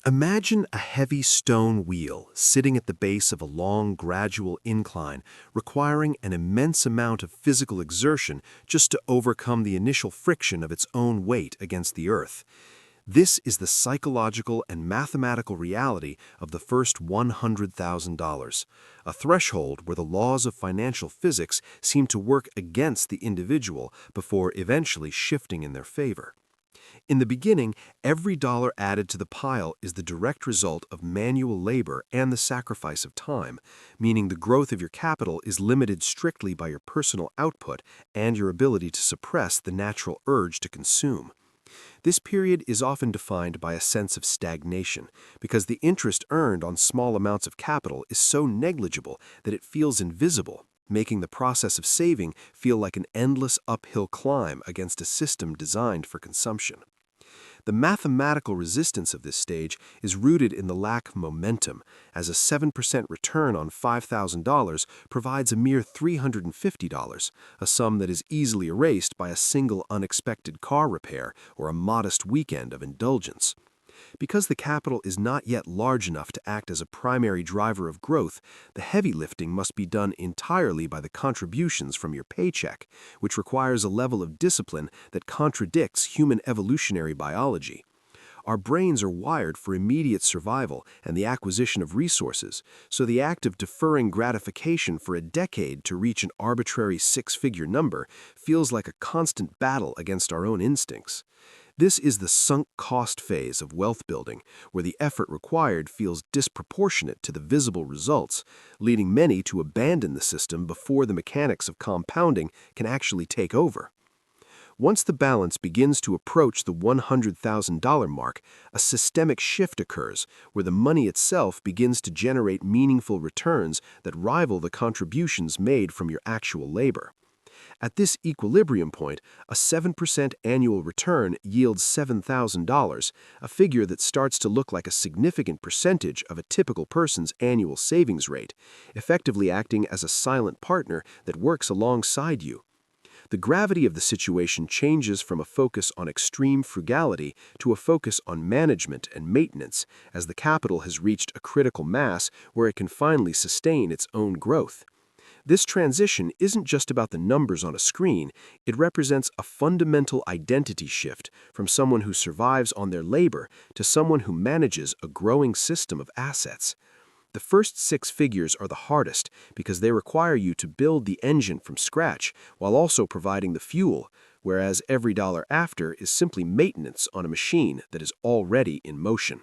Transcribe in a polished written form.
Imagine a heavy stone wheel sitting at the base of a long, gradual incline, requiring an immense amount of physical exertion just to overcome the initial friction of its own weight against the earth. This is the psychological and mathematical reality of the first $100,000, a threshold where the laws of financial physics seem to work against the individual before eventually shifting in their favor. In the beginning, every dollar added to the pile is the direct result of manual labor and the sacrifice of time, meaning the growth of your capital is limited strictly by your personal output and your ability to suppress the natural urge to consume. This period is often defined by a sense of stagnation, because the interest earned on small amounts of capital is so negligible that it feels invisible, making the process of saving feel like an endless uphill climb against a system designed for consumption. The mathematical resistance of this stage is rooted in the lack of momentum, as a 7% return on $5,000 provides a mere $350, a sum that is easily erased by a single unexpected car repair or a modest weekend of indulgence. Because the capital is not yet large enough to act as a primary driver of growth, the heavy lifting must be done entirely by the contributions from your paycheck, which requires a level of discipline that contradicts human evolutionary biology. Our brains are wired for immediate survival and the acquisition of resources, so the act of deferring gratification for a decade to reach an arbitrary six-figure number feels like a constant battle against our own instincts. This is the sunk cost phase of wealth building, where the effort required feels disproportionate to the visible results, leading many to abandon the system before the mechanics of compounding can actually take over. Once the balance begins to approach the $100,000 mark, a systemic shift occurs where the money itself begins to generate meaningful returns that rival the contributions made from your actual labor. At this equilibrium point, a 7% annual return yields $7,000, a figure that starts to look like a significant percentage of a typical person's annual savings rate, effectively acting as a silent partner that works alongside you. The gravity of the situation changes from a focus on extreme frugality to a focus on management and maintenance, as the capital has reached a critical mass where it can finally sustain its own growth. This transition isn't just about the numbers on a screen, it represents a fundamental identity shift from someone who survives on their labor to someone who manages a growing system of assets. The first six figures are the hardest because they require you to build the engine from scratch while also providing the fuel, whereas every dollar after is simply maintenance on a machine that is already in motion.